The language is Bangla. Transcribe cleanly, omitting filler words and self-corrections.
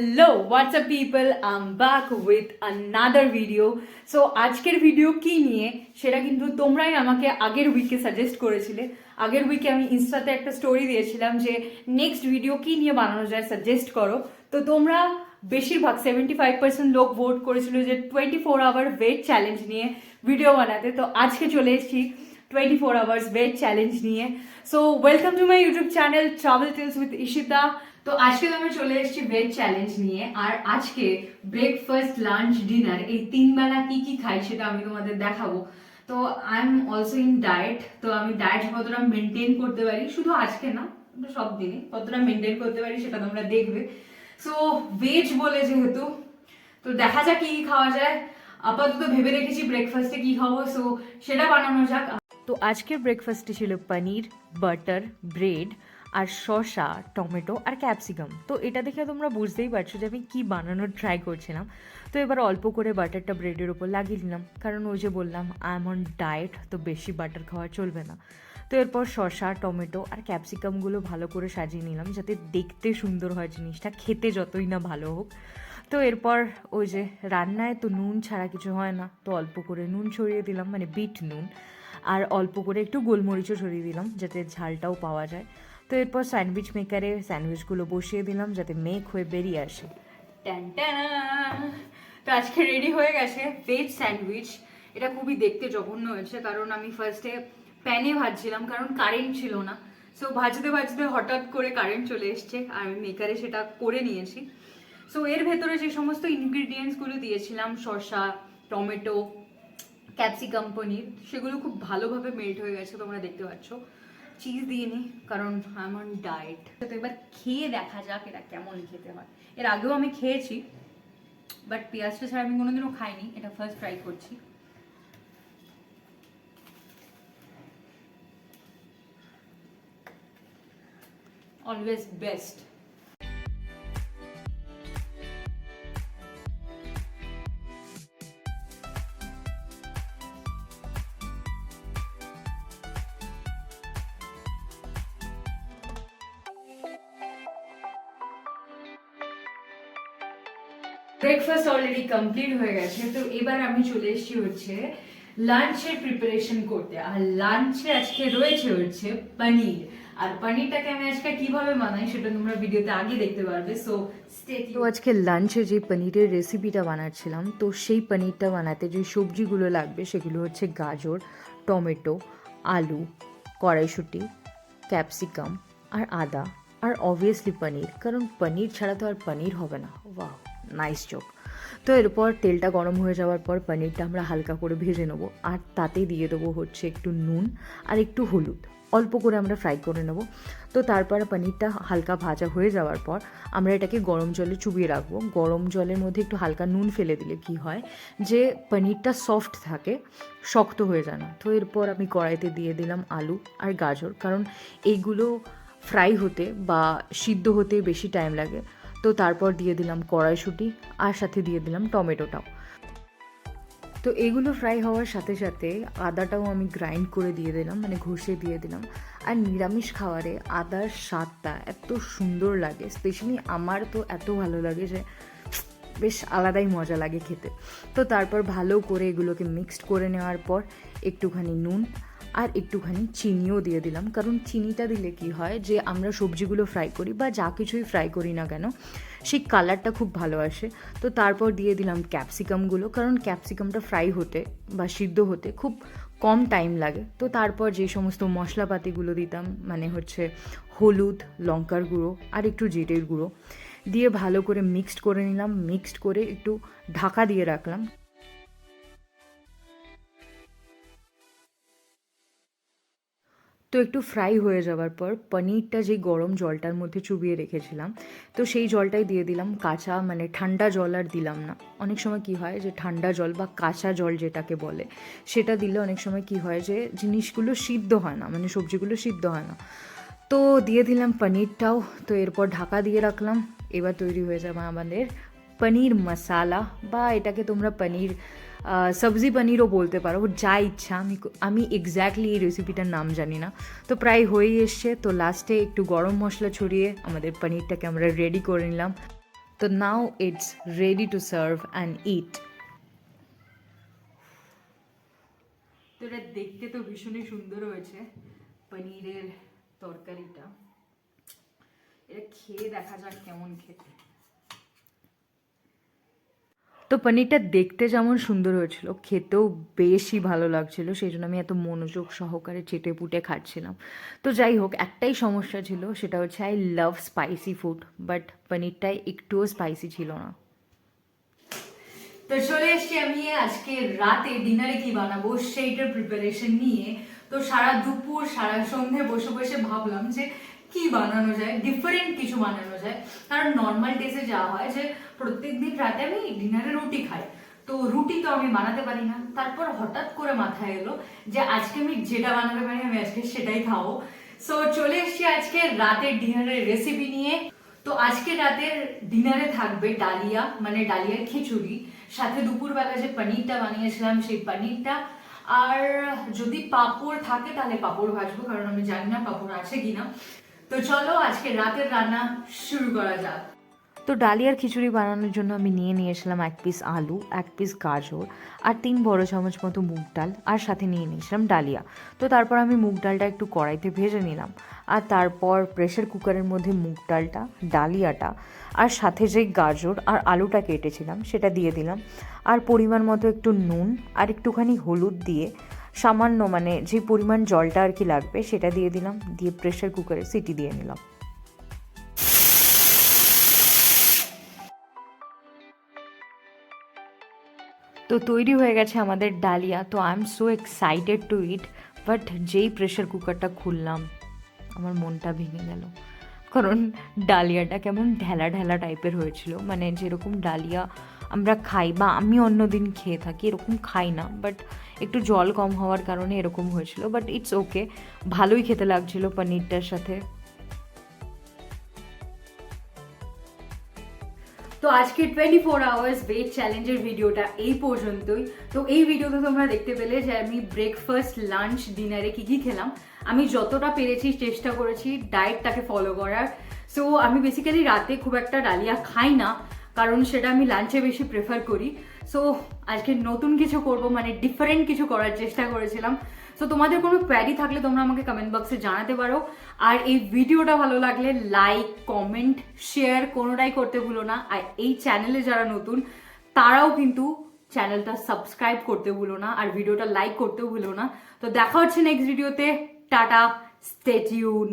Hello, what's up people? I'm back with another video. So আজকের ভিডিও কি নিয়ে সেটা কিন্তু তোমরাই আমাকে আগের উইকে সাজেস্ট করেছিলে। আগের উইকে আমি ইনস্টাতে একটা স্টোরি দিয়েছিলাম যে নেক্সট ভিডিও কি নিয়ে বানানো যায় সাজেস্ট করো। তো তোমরা বেশিরভাগ 75% লোক ভোট করেছিল যে 24 আওয়ার ওয়েট চ্যালেঞ্জ নিয়ে ভিডিও বানাতে। তো আজকে চলে এসেছি 24 আওয়ার্স ওয়েট চ্যালেঞ্জ নিয়ে। So welcome to my YouTube channel travel tales with Ishita. তো আজকে তো আমি চলে এসেছি ভেজ চ্যালেঞ্জ নিয়ে, আর আজকে ব্রেকফাস্ট লাঞ্চ ডিনার এই 3 বেলা কি কি খাই সেটা আমি তোমাদের দেখাবো। তো I am also in diet, তো আমি ডায়েট কতটা মেনটেন করতে পারি, শুধু আজকে না সব দিনে কতটা মেনটেন করতে পারি সেটা তোমরা দেখবে। সো ভেজ বলে যেহেতু, তো দেখা যাক কি কি খাওয়া যায়। আপাতত ভেবে রেখেছি ব্রেকফাস্টে কি খাবো, সো সেটা বানানো যাক। তো আজকের ব্রেকফাস্টে ছিল পনির, বাটার, ব্রেড আর শসা, টমেটো আর ক্যাপসিকাম। তো এটা দেখে তোমরা বুঝতেই পারছো যে আমি কী বানানোর ট্রাই করছিলাম। তো এবার অল্প করে বাটারটা ব্রেডের ওপর লাগিয়ে নিলাম, কারণ ওই যে বললাম আই এম অন ডায়েট, তো বেশি বাটার খাওয়া চলবে না। তো এরপর শসা, টমেটো আর ক্যাপসিকামগুলো ভালো করে সাজিয়ে নিলাম যাতে দেখতে সুন্দর হয় জিনিসটা, খেতে যতই না ভালো হোক। তো এরপর ওই যে রান্নায় তো নুন ছাড়া কিছু হয় না, তো অল্প করে নুন ছড়িয়ে দিলাম, মানে বিট নুন, আর অল্প করে একটু গোলমরিচও ছড়িয়ে দিলাম যাতে ঝালটাও পাওয়া যায়। তো এরপর স্যান্ডউইচ মেকারে স্যান্ডউইচগুলো বসিয়ে দিলাম যাতে মেক হয়ে বেরিয়ে আসে। তো আজকে রেডি হয়ে গেছে ভেজ স্যান্ডউইচ। এটা খুবই দেখতে জঘন্য হয়েছে, কারণ আমি ফার্স্টে প্যানে ভাজছিলাম কারণ কারেন্ট ছিল না। সো ভাজতে ভাজতে হঠাৎ করে কারেন্ট চলে এসছে আর আমি মেকারে সেটা করে নিয়েছি। সো এর ভেতরে যে সমস্ত ইনগ্রিডিয়েন্টসগুলো দিয়েছিলাম, শসা, টমেটো, ক্যাপসিকাম, পনির, সেগুলো খুব ভালোভাবে মেল্ট হয়ে গেছে, তোমরা দেখতে পাচ্ছ। চিজ দিয়ে নিই কারণ আই এম অন ডায়েট। তো এবার খেয়ে দেখা যাক এটা কেমন খেতে হয়। এর আগেও আমি খেয়েছি, বাট পেঁয়াজটা ছাড়া আমি কোনোদিনও খাইনি, এটা ফার্স্ট ট্রাই করছি। Always best. Breakfast already complete হয়ে গেছে, তো এবার আমি চলে এসেছি হচ্ছে লাঞ্চের প্রিপারেশন করতে। আর লাঞ্চে আজকে রয়েছে হচ্ছে পনির, আর পনিরটাকে আমি আজকে কিভাবে বানাই সেটা তোমরা ভিডিওতে আগে দেখতে পারবে। সো তো আজকে লাঞ্চে যে পনিরের রেসিপিটা বানাচ্ছিলাম, তো সেই পনিরটা বানাতে যে সবজিগুলো লাগবে সেগুলো হচ্ছে গাজর, টমেটো, আলু, কড়াইশুঁটি, ক্যাপসিকাম আর আদা, আর অবভিয়াসলি পনির, কারণ পনির ছাড়া তো আর পনির হবে না। বাহ, নাইস জোক। তো এরপর তেলটা গরম হয়ে যাওয়ার পর পনিরটা আমরা হালকা করে ভেজে নেবো, আর তাতে দিয়ে দেবো হচ্ছে একটু নুন আর একটু হলুদ, অল্প করে আমরা ফ্রাই করে নেব। তো তারপর পনিরটা হালকা ভাজা হয়ে যাওয়ার পর আমরা এটাকে গরম জলে চুবিয়ে রাখবো। গরম জলের মধ্যে একটু হালকা নুন ফেলে দিলে কি হয় যে পনিরটা সফট থাকে, শক্ত হয়ে যায় না। তো এরপর আমি কড়াইতে দিয়ে দিলাম আলু আর গাজর, কারণ এইগুলো ফ্রাই হতে বা সিদ্ধ হতে বেশি টাইম লাগে। তো তারপর দিয়ে দিলাম কড়াইশুঁটি, আর সাথে দিয়ে দিলাম টমেটোটাও। তো এগুলো ফ্রাই হওয়ার সাথে সাথে আদাটাও আমি গ্রাইন্ড করে দিয়ে দিলাম, মানে ঘষে দিয়ে দিলাম। আর নিরামিষ খাবারে আদার স্বাদটা এত সুন্দর লাগে, স্পেশালি আমার তো এত ভালো লাগে যে বেশ আলাদাই মজা লাগে খেতে। তো তারপর ভালো করে এগুলোকে মিক্সড করে নেওয়ার পর একটুখানি নুন আর একটুখানি চিনিও দিয়ে দিলাম, কারণ চিনিটা দিলে কি হয় যে আমরা সবজিগুলো ফ্রাই করি বা যা কিছুই ফ্রাই করি না কেন সেই কালারটা খুব ভালো আসে। তো তারপর দিয়ে দিলাম ক্যাপসিকামগুলো, কারণ ক্যাপসিকামটা ফ্রাই হতে বা সিদ্ধ হতে খুব কম টাইম লাগে। তো তারপর যে সমস্ত মশলাপাতিগুলো দিতাম, মানে হচ্ছে হলুদ, লঙ্কার গুঁড়ো আর একটু জিরের গুঁড়ো দিয়ে ভালো করে মিক্সড করে নিলাম। মিক্সড করে একটু ঢাকা দিয়ে রাখলাম। তো একটু ফ্রাই হয়ে যাওয়ার পর পনিরটা যে গরম জলটার মধ্যে চুবিয়ে রেখেছিলাম, তো সেই জলটাই দিয়ে দিলাম। কাঁচা মানে ঠান্ডা জল আর দিলাম না। অনেক সময় কি হয় যে ঠান্ডা জল বা কাঁচা জল যেটাকে বলে সেটা দিলে অনেক সময় কি হয় যে জিনিসগুলো সিদ্ধ হয় না, মানে সবজিগুলো সিদ্ধ হয় না। তো দিয়ে দিলাম পনিরটাও। তো এরপর ঢাকা দিয়ে রাখলাম। এবার তৈরি হয়ে যাবে আমাদের পনির মশালা, বা এটাকে তোমরা পনির সবজি পনিরও বলতে পারো, যা ইচ্ছা। আমি এক্স্যাক্টলি এই রেসিপিটার নাম জানি না। তো প্রায় হয়েই এসছে। তো লাস্টে একটু গরম মশলা ছড়িয়ে আমাদের পনিরটাকে আমরা রেডি করে নিলাম। তো now it's ready to serve and it. তো এটা দেখতে তো ভীষণই সুন্দর হয়েছে, পনিরের তরকারিটা। এটা খেয়ে দেখা যাক কেমন খেতে। তো পনিরটা দেখতে যেমন সুন্দর হয়েছিল, খেতেও বেশি ভালো লাগছিল, সেই জন্য আমি এত মনোযোগ সহকারে চেটে পুটে খাচ্ছিলাম। তো যাই হোক, একটাই সমস্যা ছিল, সেটা হচ্ছে I love spicy food, but পনিরটাই একটুও স্পাইসি ছিল না। তো চলে এসছি আমি আজকে রাতে ডিনারে কি বানাবো সেইটার প্রিপারেশন নিয়ে। তো সারা দুপুর সারা সন্ধে বসে বসে ভাবলাম যে কি বানানো যায়, ডিফারেন্ট কিছু বানানো যায়। কারণ নর্মাল ডেজে যা হয় যে প্রত্যেকদিন রাতে আমি ডিনারে রুটি খাই, তো রুটি তো আমি বানাতে পারি না। তারপর হঠাৎ করে মাথায় এলো যে আজকে আমি যেটা বানাতে পারি আমি আজকে সেটাই খাবো। সো চলে এসছি আজকে রাতের ডিনারের রেসিপি নিয়ে। তো আজকে রাতের ডিনারে থাকবে ডালিয়া, মানে ডালিয়ার খিচুড়ি, সাথে দুপুরবেলা যে পনিরটা বানিয়েছিলাম সেই পনিরটা, আর যদি পাঁপড় থাকে তাহলে পাঁপড় ভাজবো, কারণ আমি জানি না পাঁপড় আছে কিনা। তো চলো আজকে রাতের রান্না শুরু করা যাক। তো ডালিয়ার খিচুড়ি বানানোর জন্য আমি নিয়েছিলাম 1 পিস আলু, 1 পিস গাজর, আর 3 বড় চামচ মতো মুগ ডাল, আর সাথে নিয়েছিলাম ডালিয়া। তো তারপর আমি মুগ ডালটা একটু কড়াইতে ভেজে নিলাম, আর তারপর প্রেসার কুকারের মধ্যে মুগ ডালটা, ডালিয়াটা, আর সাথে যে গাজর আর আলুটা কেটেছিলাম সেটা দিয়ে দিলাম, আর পরিমাণ মতো একটু নুন আর একটুখানি হলুদ দিয়ে সামান্য, মানে যে পরিমাণ জলটা আর কি লাগবে সেটা দিয়ে দিলাম, দিয়ে প্রেসার কুকারে সিটি দিয়ে নিলাম। তো তৈরি হয়ে গেছে আমাদের ডালিয়া। তো I am so excited to it, but যেই প্রেশার কুকারটা খুললাম আমার মনটা ভেঙে গেল, কারণ ডালিয়াটা কেমন ঢেলা ঢেলা টাইপের হয়েছিল, মানে যেরকম ডালিয়া আমরা খাই বা আমি অন্যদিন খেয়ে থাকি এরকম খাই না, বাট একটু জল কম হওয়ার কারণে এরকম হয়েছিল। বাট ইটস ওকে, ভালোই খেতে লাগছিল পনিরটার সাথে। তো আজকে 24 আওয়ার্স ওয়েট চ্যালেঞ্জের ভিডিওটা এই পর্যন্তই। তো এই ভিডিওতে তোমরা দেখতে পেলে যে আমি ব্রেকফাস্ট, লাঞ্চ, ডিনারে কি কি খেলাম। আমি যতটা পেরেছি চেষ্টা করেছি ডায়েটটাকে ফলো করার। সো আমি বেসিক্যালি রাতে খুব একটা ডালিয়া খাই না, কারণ সেটা আমি লাঞ্চে বেশি প্রেফার করি। সো আজকে নতুন কিছু করব, মানে ডিফারেন্ট কিছু করার চেষ্টা করেছিলাম। সো তোমাদের কোনো কোয়ারি থাকলে তোমরা আমাকে কমেন্ট বক্সে জানাতে পারো। আর এই ভিডিওটা ভালো লাগলে লাইক, কমেন্ট, শেয়ার কোনোটাই করতে ভুলো না। আর এই চ্যানেলে যারা নতুন তারাও কিন্তু চ্যানেলটা সাবস্ক্রাইব করতে ভুলো না, আর ভিডিওটা লাইক করতেও ভুলো না। তো দেখা হচ্ছে নেক্সট ভিডিওতে। Tata, stay tune.